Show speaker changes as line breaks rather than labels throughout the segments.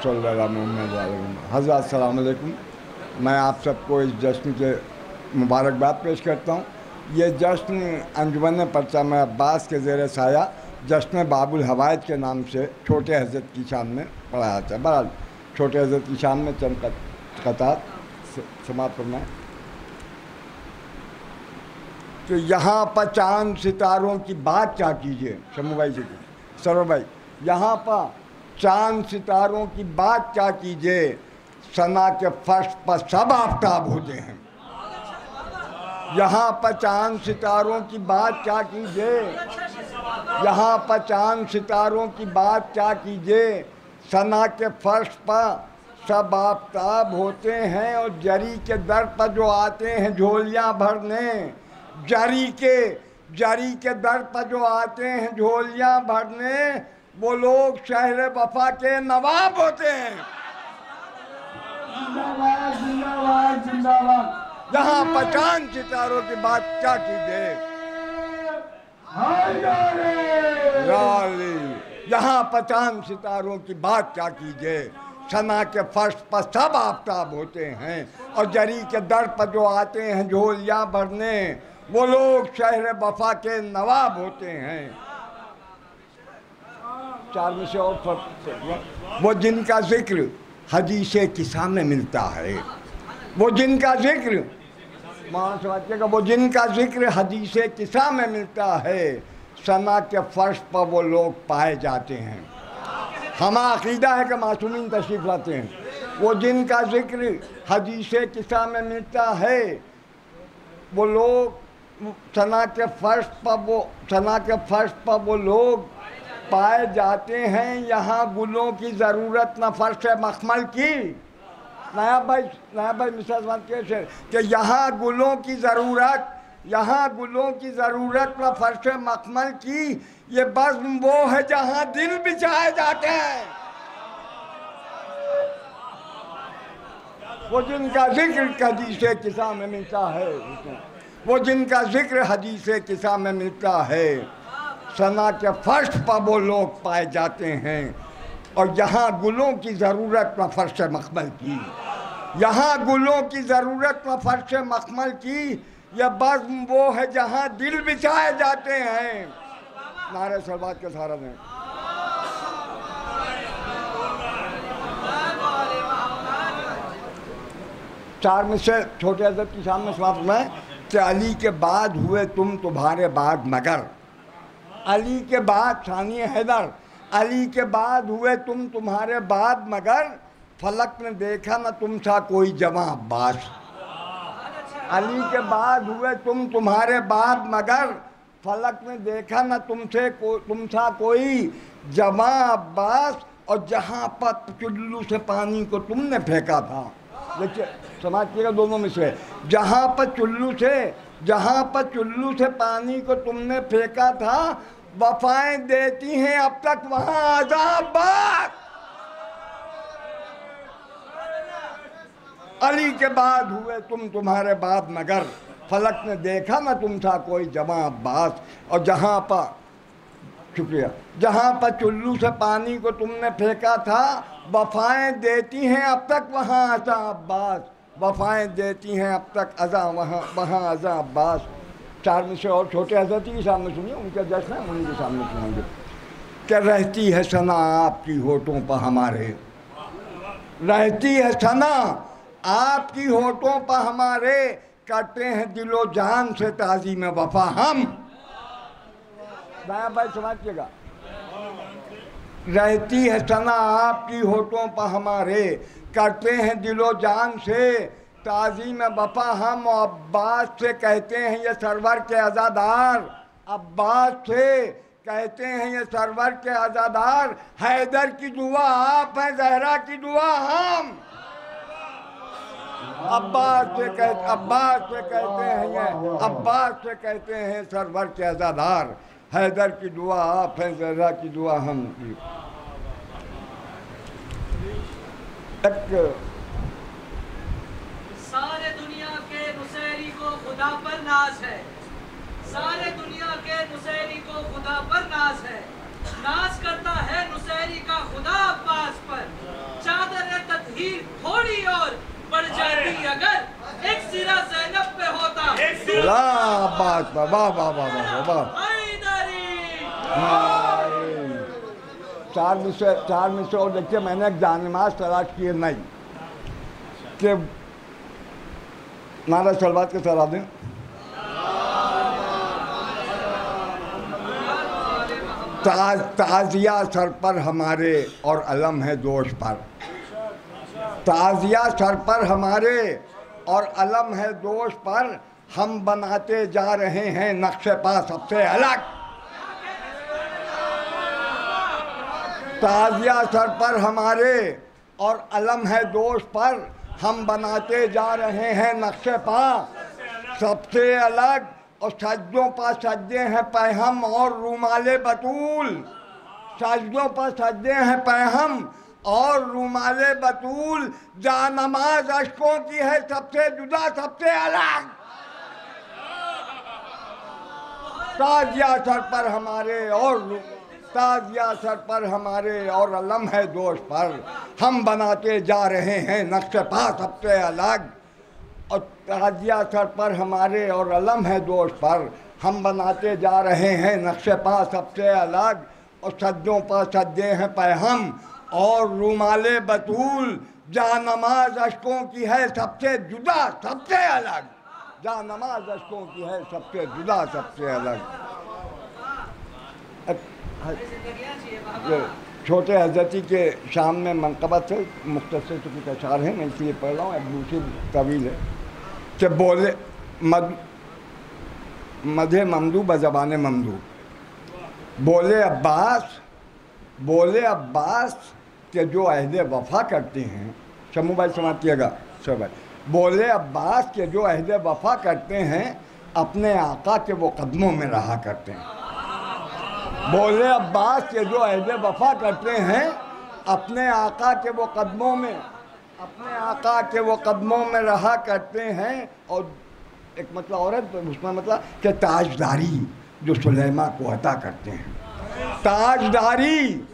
हज़रत सलाम अलैकुम। मैं आप सबको इस जश्न के मुबारकबाद पेश करता हूँ। ये जश्न अंजुमन परचम अब्बास के ज़ेर साया जश्न बाबुल हवायद के नाम से छोटे हज़रत की शान में पढ़ाया जाता है। बहरहाल छोटे हज़रत की शान में चंद कतार समाप्त फरमाएं। तो यहाँ पर चांद सितारों की बात क्या कीजिए, शमू भाई जी की सरोवर भाई, यहाँ पर चांद सितारों की बात क्या कीजिए, सना के फर्श पर सब आफताब होते हैं। यहाँ पर चांद सितारों की बात क्या कीजिए, यहाँ पर चांद सितारों की बात क्या कीजिए, सना के फर्श पर सब आफताब होते हैं। और जरी के दर पर जो आते हैं झोलियाँ भरने, जरी के दर पर जो आते हैं झोलियाँ भरने, वो लोग शहर वफा के नवाब होते हैं। जिंदाबाद जिंदाबाद जिंदाबाद। यहाँ पर चांद सितारों की बात क्या कीजिए, यहाँ पर चांद सितारों की बात क्या कीजिए, सना के फर्श पर सब आफताब होते हैं। और जरी के दर पर जो आते हैं झोलियाँ भरने, वो लोग शहर वफा के नवाब होते हैं। चार में से और वो जिनका जिक्र हदीसे किसा में मिलता है, वो जिनका जिक्र समझिएगा, वो जिनका जिक्र हदीसे किसा में मिलता है, सना के फर्श पर वो लोग पाए जाते हैं। हमारा अकीदा है कि मासूमीन तशरीफ़ लाते हैं। वो जिनका जिक्र हदीसे किसा में मिलता है, वो लोग सना के फर्श पर वो लोग पाए जाते हैं। यहाँ गुलों की ज़रूरत न फर्श मखमल की, नया भाई मिसाल कैसे कि यहाँ गुलों की ज़रूरत न फर्श मखमल की, ये बज़्म वो है जहाँ दिल बिछाए जाते हैं। वो जिनका जिक्र हदीसे किसा में मिलता है, वो जिनका जिक्र हदीसे किसा में मिलता है, सना के फर्श पर वो लोग पाए जाते हैं। और यहाँ गुलों की ज़रूरत न फर्श मखमल की, यहाँ गुलों की ज़रूरत न फर्श मखमल की, यह बज़्म वो है जहाँ दिल बिछाए जाते हैं। नारे सलवात के सहारा दें। चार में से छोटे हज़रत की शान में समाप्त में कि अली के बाद हुए तुम तुम्हारे बाद मगर, अली के बाद सानी हैदर, अली के बाद हुए तुम तुम्हारे बाद मगर, फलक ने देखा न तुम सा कोई जवां अब्बास। अली के बाद हुए तुम तुम्हारे बाद मगर, फलक ने देखा न तुम सा कोई जवां अब्बास। और जहाँ पर चुल्लू से पानी को तुमने फेंका था, देखिए समझिएगा दोनों में से, जहाँ पर चुल्लू से पानी को तुमने फेंका था, वफाएं देती हैं अब तक वहाँ अज़ाबाद। अली के बाद हुए तुम तुम्हारे बाद मगर, फलक ने देखा न तुम था कोई जवां अब्बास। और जहाँ पर चुल्लू से पानी को तुमने फेंका था, वफाएं देती हैं अब तक वहाँ अज़ा अब्बास, वफाएं देती हैं अब तक अज़ा वहाँ अज़ा अब्बास। चार में से और छोटे हज़रत के सामने सुनिए, उनका जश्न है, उन्हीं के सामने सुनाएंगे। क्या रहती है सना आपकी होठों पर हमारे, रहती है सना आपकी होठों पर हमारे, करते हैं दिलो जान से ताज़ीम वफा हम। नया भाई समझिएगा, रहती है सना आपकी होठों पर हमारे, करते हैं दिलो जान से ताज़ीम वफा हम। और अब्बास से कहते हैं ये सरवर के अज़ादार, अब्बास से कहते हैं ये सरवर के अज़ादार, हैदर की दुआ आप हैं, ज़हरा की दुआ हम। अब्बास से कहते हैं सरवर के अज़ादार, हैदर की दुआ आप हैं, ज़हरा की दुआ हम।
सारे दुनिया के नुसैरी को खुदा पर नाज है, सारे दुनिया के नुसैरी को खुदा पर नाज है, नाज करता है नुसैरी का खुदा अब्बास पर।
बात वाह वाह वाह वाह वाह। चार में से और देखिए, मैंने एक जानमाज तलाश किए नहीं कि नारा सलवात के सरा दें। ताजिया सर पर हमारे और अलम है दोष पर, ताजिया सर पर हमारे और अलम है दोष पर, हम बनाते जा रहे हैं नक्शे पा सबसे अलग। ताजिया सर पर हमारे और अलम है दोष पर, हम बनाते जा रहे हैं नक्शे पा सबसे अलग। और सज्जों पर सज्जे हैं पैहम और रूमाले बतूल, सज्जों पर सज्जे हैं पैहम और रूमाले बतूल, जानमाज अशकों की है सबसे जुदा सबसे अलग। ताजिया सर पर हमारे और ताजिया सर पर हमारे और अलम है दोष पर, हम बनाते जा रहे हैं नक्शे पा सबसे अलग। और ताजिया सर पर हमारे और अलम है दोष पर, हम बनाते जा रहे हैं नक्शे पा सबसे अलग। और सज्जों पर सज्जे हैं पैहम और रूमाले बतूल, जानमाज अशकों की है सबसे जुदा सबसे अलग। जानमाज अशकों की है सबसे जुदा सबसे अलग। छोटे हजरती के शाम में मनकबत से मुख्तसर तो कुछ अशार है, मैं इसलिए पढ़ रहा हूँ, एक दूसरी तवील है कि बोले मधे ममदू बज़बान ममदू, बोले अब्बास के जो अहद वफ़ा करते हैं, शमू भाई समातिएगा सब भाई, बोले अब्बास के जो अहद वफ़ा करते हैं अपने आका के वो कदमों में रहा करते हैं। बोले अब्बास के जो अहद वफ़ा करते हैं अपने आका के वो कदमों में, अपने आका के वो कदमों में रहा करते हैं। और एक मतलब और है तो उसमें मतलब कि ताजदारी जो सुलेमा को अता करते हैं, ताजदारी,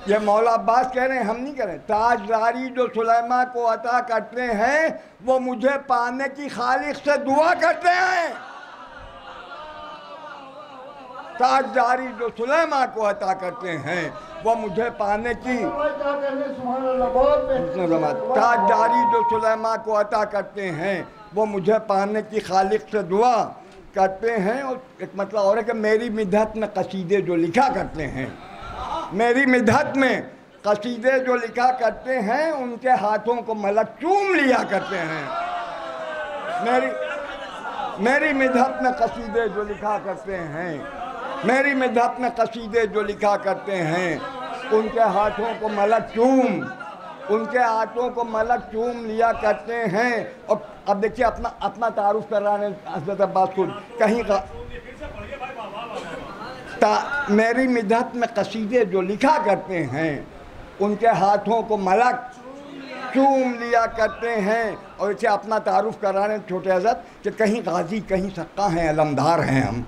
ये मौला अब्बास कह रहे हैं, हम नहीं कह रहे, ताजदारी जो सुलेमा को अता करते हैं वो मुझे पाने की खालिक से दुआ करते हैं। ताजदारी जो सुलेमा को अता करते हैं वो मुझे पाने की, ताजदारी जो सुलेमा को अता करते हैं वो मुझे पाने की खालिक से दुआ करते हैं। और एक मतलब और है कि मेरी मिदहत में कसीदे जो लिखा करते हैं, मेरी मिदहत में कसीदे जो लिखा करते हैं उनके हाथों को मलक चूम लिया करते हैं। मेरी मिदहत में कसीदे जो लिखा करते हैं, मेरी मिदहत में कसीदे जो लिखा करते हैं उनके हाथों को मलक चूम, उनके हाथों को मलक चूम लिया करते हैं। और अब देखिए अपना तारुफ कर रहा है हज़रत अब्बास खुद कहीं का, मेरी मिदहत में कसीदे जो लिखा करते हैं उनके हाथों को मलक चूम लिया करते हैं। और इसे अपना तारुफ कर रहे हैं छोटे हज़रत कि कहीं गाजी कहीं सक्का हैं, अलमदार हैं हम,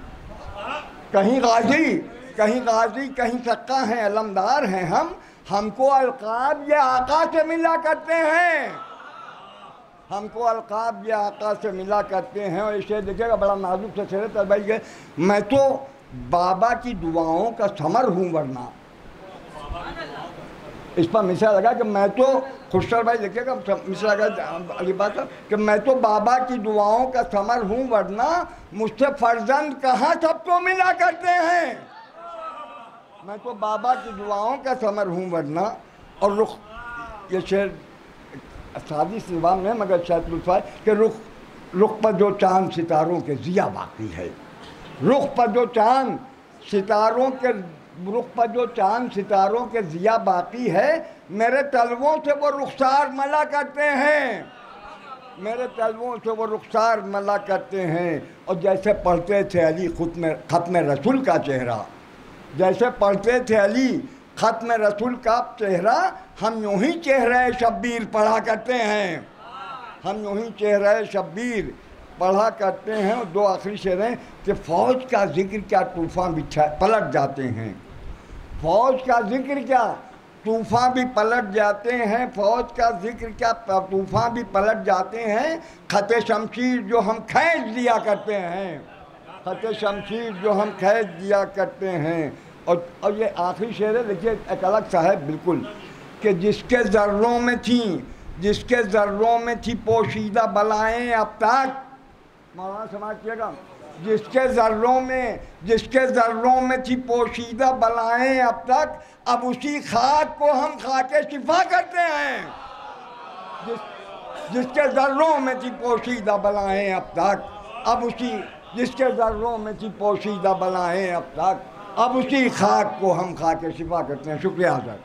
कहीं गाजी कहीं सक्का हैं, अलमदार हैं हम, हमको अलकाब ये आका से मिला करते हैं, हमको अलकाब ये आका से मिला करते हैं। और इसे देखिएगा बड़ा नाजुक से शेर तर भाई के, मैं तो बाबा की दुआओं का समर हूँ वरना, इस पर मिसरा लगा कि मैं तो खुशर भाई देखिएगा मिसरा लगा अली बात कि मैं तो बाबा की दुआओं का समर हूँ वरना मुझसे फर्जंद कहाँ सबको मिला करते हैं। मैं तो बाबा की दुआओं का समर हूँ वरना। और रुख, ये शेर सादी सिलवाम में मगर शायद लुत्फ़ा कि रुख पर जो चांद सितारों के ज़िया बाकी है, रुख पर जो चांद सितारों के, रुख पर जो चांद सितारों के ज़िया बाकी है, मेरे तलवों से वो रुखसार मला करते हैं, मेरे तलवों से वो रुखसार मला करते हैं। और जैसे पढ़ते थे अली ख़त्म रसूल का चेहरा, जैसे पढ़ते थे अली ख़त्म रसूल का चेहरा, हम यूँ ही चेहरे शब्बीर पढ़ा करते हैं, हम यूँ ही चेहरे शब्बीर पढ़ा करते हैं। और दो आखिरी शेर हैं कि फ़ौज का जिक्र क्या तूफ़ान बिछा पलट जाते हैं, फ़ौज का जिक्र क्या तूफ़ान भी पलट जाते हैं, फ़ौज का जिक्र क्या, तूफ़ान भी पलट जाते हैं, ख़त शमशीर जो हम खींच दिया करते हैं, ख़त शमशीर जो हम खींच दिया करते हैं। और ये आखिरी शेर है, देखिए एक अलग सा है बिल्कुल, कि जिसके ज़र्रों में थी, जिसके ज़र्रों में थी पोशीदा बलाएँ अब तक, मौलाना समझिएगा, जिसके ज़र्रों में थी पोशीदा बलाएँ अब तक, अब उसी खाक को हम खाके शिफा करते हैं। जिसके ज़र्रों में थी पोशीदा बलाएँ अब तक, अब उसी, जिसके ज़र्रों में थी पोशीदा बलाएँ अब तक, अब उसी खाक को हम खाके शिफा करते हैं। शुक्रिया सर।